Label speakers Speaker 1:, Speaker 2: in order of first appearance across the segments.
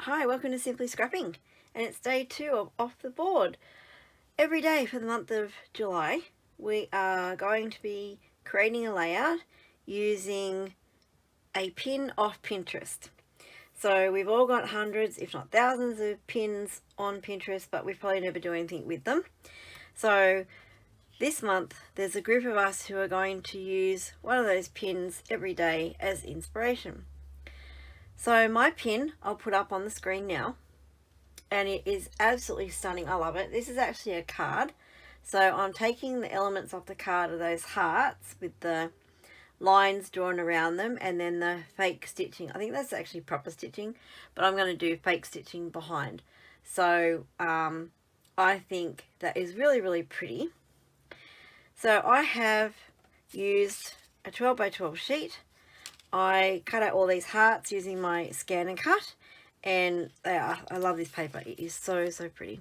Speaker 1: Hi, welcome to Simply Scrapping, and it's day 2 of Off the Board. Every day for the month of July we are going to be creating a layout using a pin off Pinterest. So we've all got hundreds if not thousands of pins on Pinterest, but we probably never do anything with them. So this month there's a group of us who are going to use one of those pins every day as inspiration. So my pin I'll put up on the screen now, and it is absolutely stunning. I love it. This is actually a card, so I'm taking the elements off the card of those hearts with the lines drawn around them, and then the fake stitching. I think that's actually proper stitching, but I'm going to do fake stitching behind. So I think that is really pretty. So I have used a 12 by 12 sheet. I cut out all these hearts using my scan and cut, and I love this paper. It is so pretty.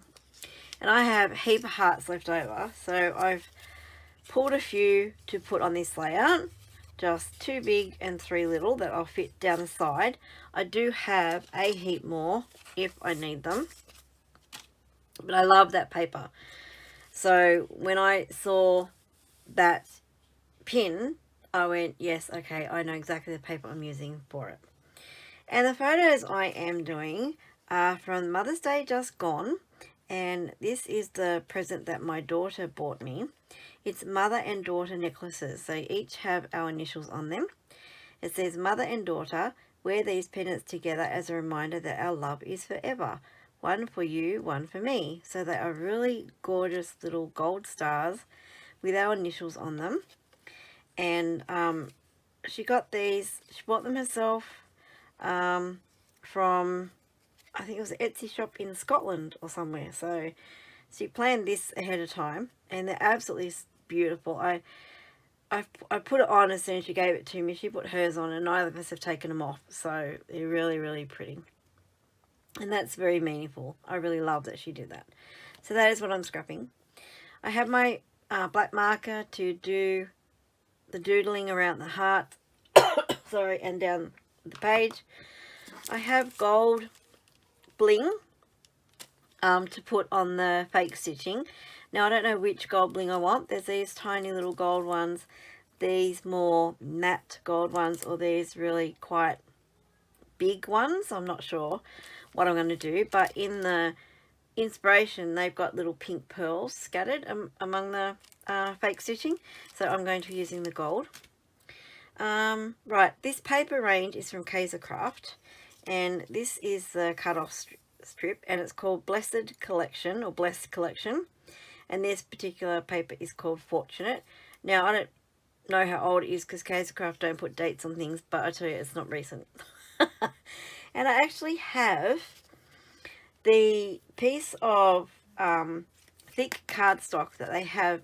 Speaker 1: And I have a heap of hearts left over, so I've pulled a few to put on this layout, just 2 big and 3 little that I'll fit down the side. I do have a heap more if I need them, but I love that paper. So when I saw that pin, I went, yes, okay, I know exactly the paper I'm using for it. And the photos I am doing are from Mother's Day just gone, and this is the present that my daughter bought me. It's mother and daughter necklaces. They each have our initials on them. It says, "Mother and daughter, wear these pendants together as a reminder that our love is forever. One for you, one for me." So they are really gorgeous little gold stars with our initials on them. And she got these, she bought them herself from, I think it was an Etsy shop in Scotland or somewhere. So she planned this ahead of time, and they're absolutely beautiful. I put it on as soon as she gave it to me. She put hers on, and neither of us have taken them off. So they're really pretty, and that's very meaningful. I really love that she did that. So that is what I'm scrapping. I have my black marker to do the doodling around the heart, sorry, and down the page. I have gold bling to put on the fake stitching. Now I don't know which gold bling I want. There's these tiny little gold ones, these more matte gold ones, or these really quite big ones. I'm not sure what I'm going to do, but in the inspiration they've got little pink pearls scattered among the fake stitching, so I'm going to be using the gold. Right, this paper range is from Kaiser Craft, and this is the cut-off strip, and it's called Blessed Collection or Blessed Collection, and this particular paper is called Fortunate. Now I don't know how old it is because Kaiser Craft don't put dates on things, but I tell you, it's not recent. And I actually have the piece of thick cardstock that they have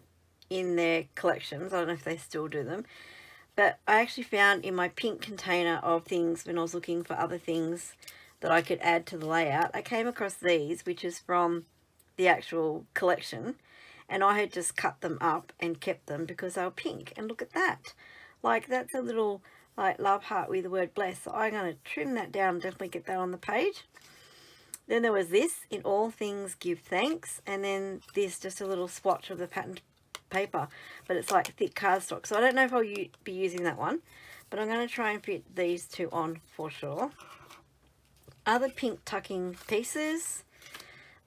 Speaker 1: in their collections. I don't know if they still do them, but I actually found in my pink container of things when I was looking for other things that I could add to the layout, I came across these, which is from the actual collection, and I had just cut them up and kept them because they were pink. And look at that, like that's a little like love heart with the word bless. So I'm going to trim that down and definitely get that on the page. Then there was this, "In all things give thanks," and then this, just a little swatch of the patterned paper, but it's like thick cardstock, so I don't know if I'll be using that one, but I'm going to try and fit these two on for sure. Other pink tucking pieces,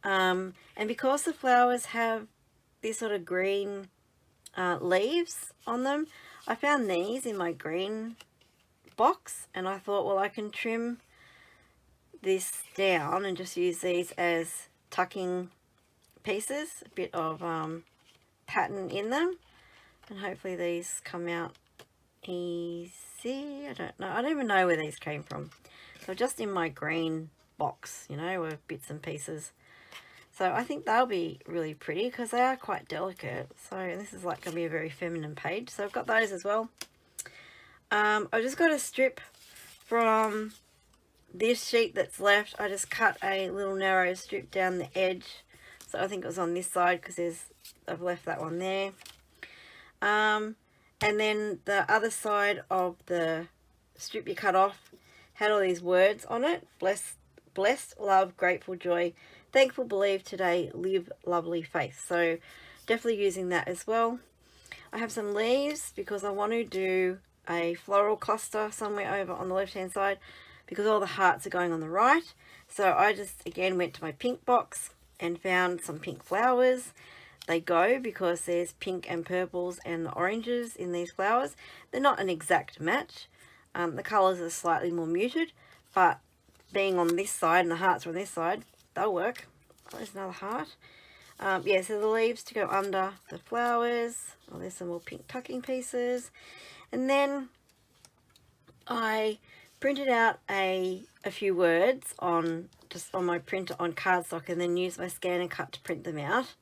Speaker 1: and because the flowers have this sort of green leaves on them, I found these in my green box, and I thought, well, I can trim this down and just use these as tucking pieces, a bit of pattern in them, and hopefully these come out easy. I don't know, I don't even know where these came from. So just in my green box, you know, with bits and pieces. So I think they'll be really pretty because they are quite delicate. So this is like going to be a very feminine page, so I've got those as well. I've just got a strip from this sheet that's left. I just cut a little narrow strip down the edge, so I think it was on this side because I've left that one there. And then the other side of the strip you cut off had all these words on it: bless blessed, love, grateful, joy, thankful, believe, today, live, lovely, faith. So definitely using that as well. I have some leaves because I want to do a floral cluster somewhere over on the left hand side because all the hearts are going on the right. So I just again went to my pink box and found some pink flowers. They go because there's pink and purples and oranges in these flowers. They're not an exact match. The colours are slightly more muted, but being on this side and the hearts are on this side, they'll work. Oh, there's another heart. Yeah, so the leaves to go under the flowers. Oh, there's some more pink tucking pieces. And then I printed out a few words on my printer on cardstock and then used my scan and cut to print them out.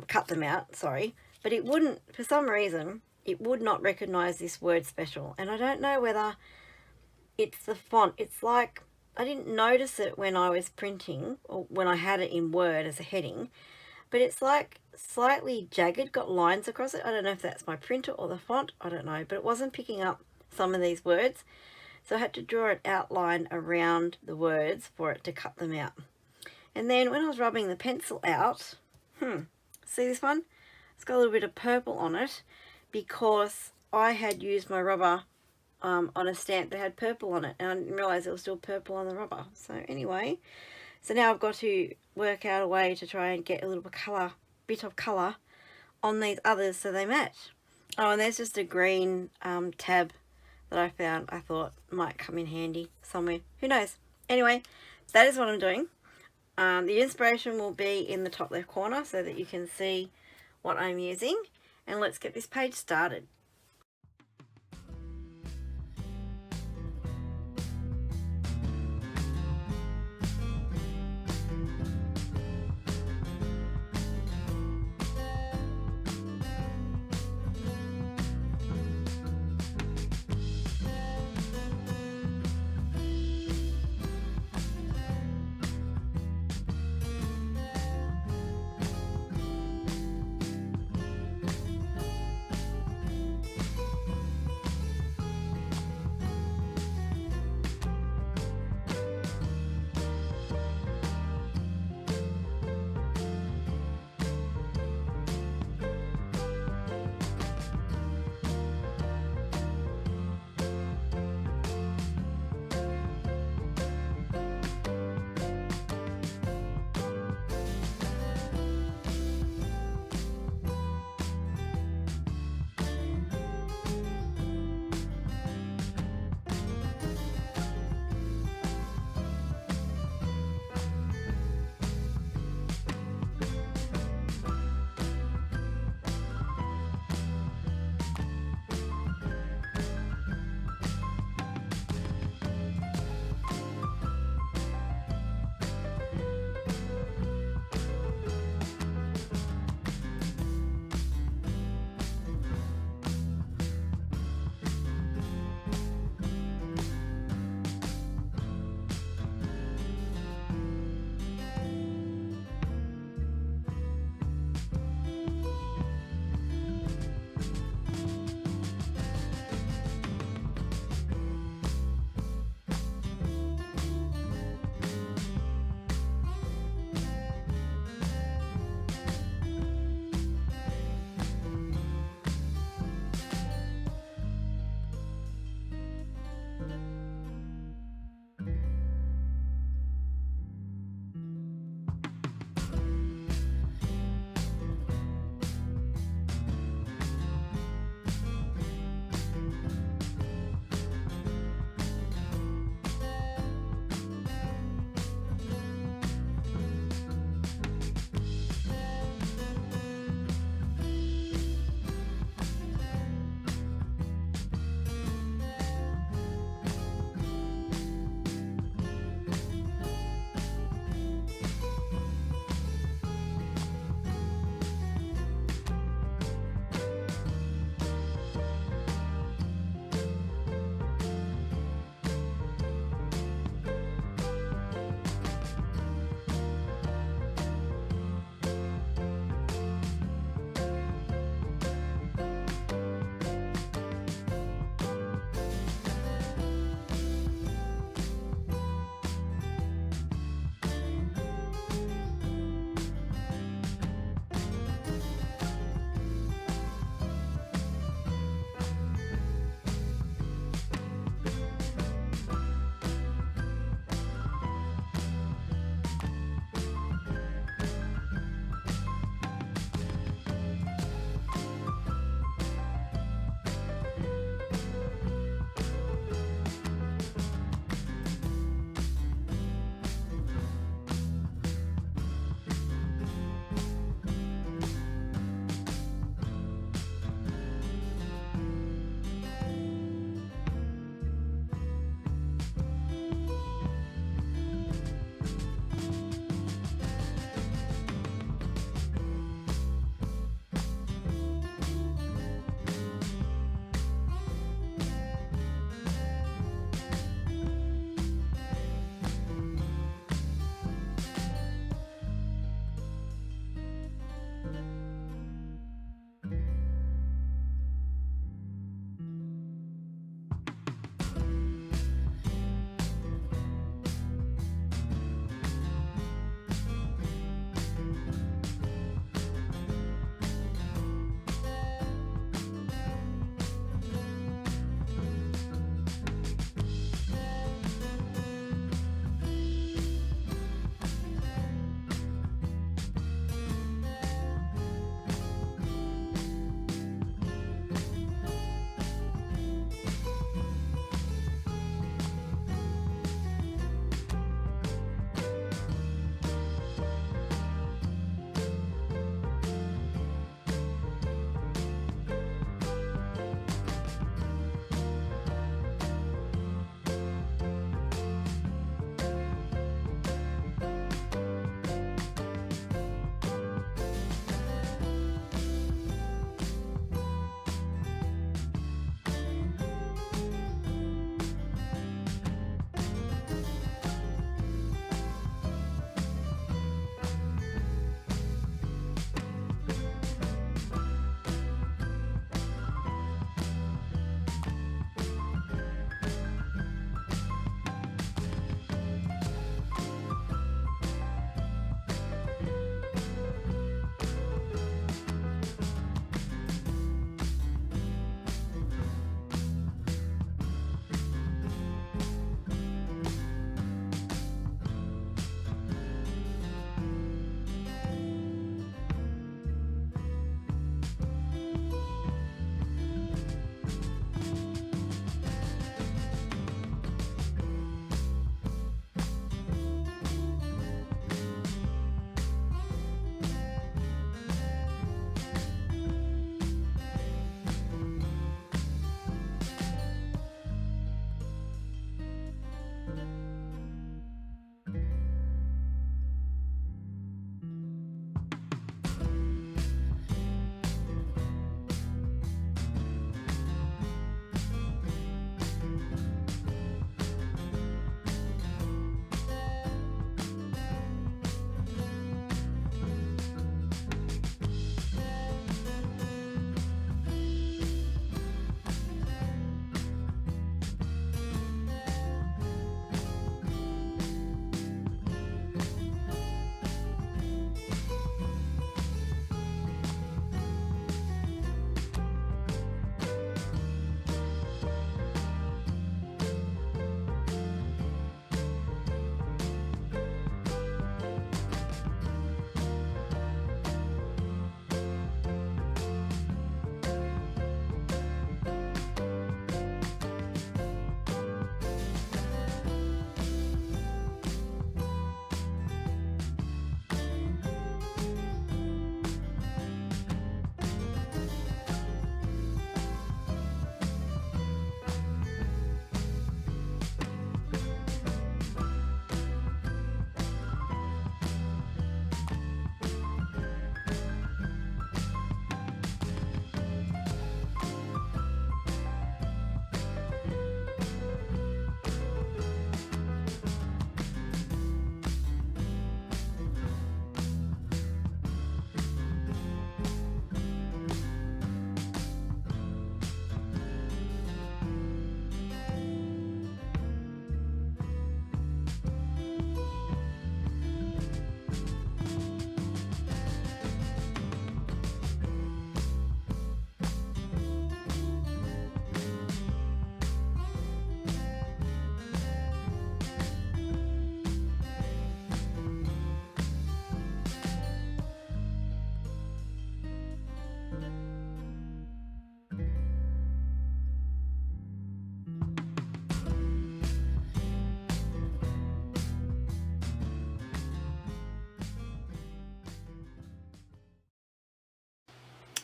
Speaker 1: Cut them out, sorry. But it wouldn't, for some reason, it would not recognise this word special. And I don't know whether it's the font. It's like, I didn't notice it when I was printing or when I had it in Word as a heading, but it's like slightly jagged, got lines across it. I don't know if that's my printer or the font, I don't know, but it wasn't picking up some of these words. So I had to draw an outline around the words for it to cut them out. And then when I was rubbing the pencil out, see this one? It's got a little bit of purple on it because I had used my rubber on a stamp that had purple on it, and I didn't realise there was still purple on the rubber. So anyway, so now I've got to work out a way to try and get a little bit of colour on these others so they match. Oh, and there's just a green tab that I found I thought might come in handy somewhere. Who knows? Anyway, that is what I'm doing. The inspiration will be in the top left corner so that you can see what I'm using. And let's get this page started.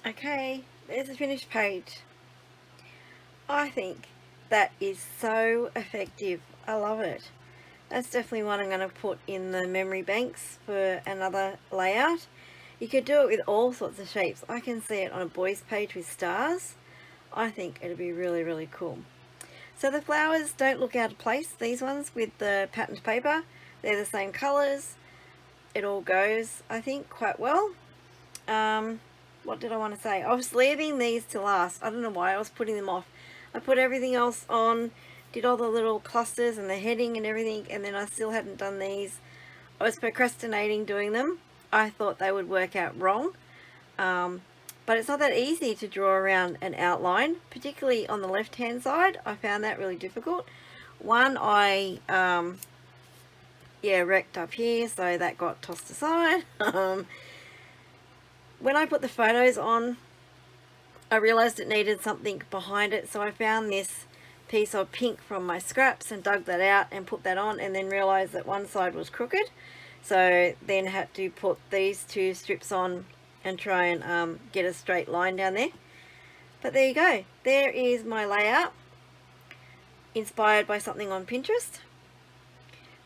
Speaker 1: Okay, there's a finished page. I think that is so effective. I love it. That's definitely one I'm going to put in the memory banks for another layout. You could do it with all sorts of shapes. I can see it on a boys page with stars. I think it'll be really, really cool. So the flowers don't look out of place, these ones with the patterned paper. They're the same colours. It all goes, I think, quite well. What did I want to say? I was leaving these to last. I don't know why I was putting them off. I put everything else on, did all the little clusters and the heading and everything, and then I still hadn't done these. I was procrastinating doing them. I thought they would work out wrong. But it's not that easy to draw around an outline, particularly on the left hand side. I found that really difficult. One I wrecked up here, so that got tossed aside. When I put the photos on, I realized it needed something behind it, so I found this piece of pink from my scraps and dug that out and put that on, and then realized that one side was crooked, so then had to put these two strips on and try and get a straight line down there. But there you go. There is my layout, inspired by something on Pinterest.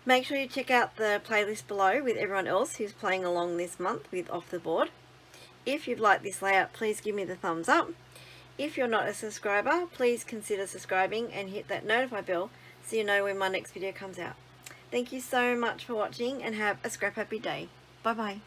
Speaker 1: Make sure you check out the playlist below with everyone else who's playing along this month with Off the Board. If you've liked this layout, please give me the thumbs up. If you're not a subscriber, please consider subscribing and hit that notify bell so you know when my next video comes out. Thank you so much for watching, and have a scrap happy day. Bye bye.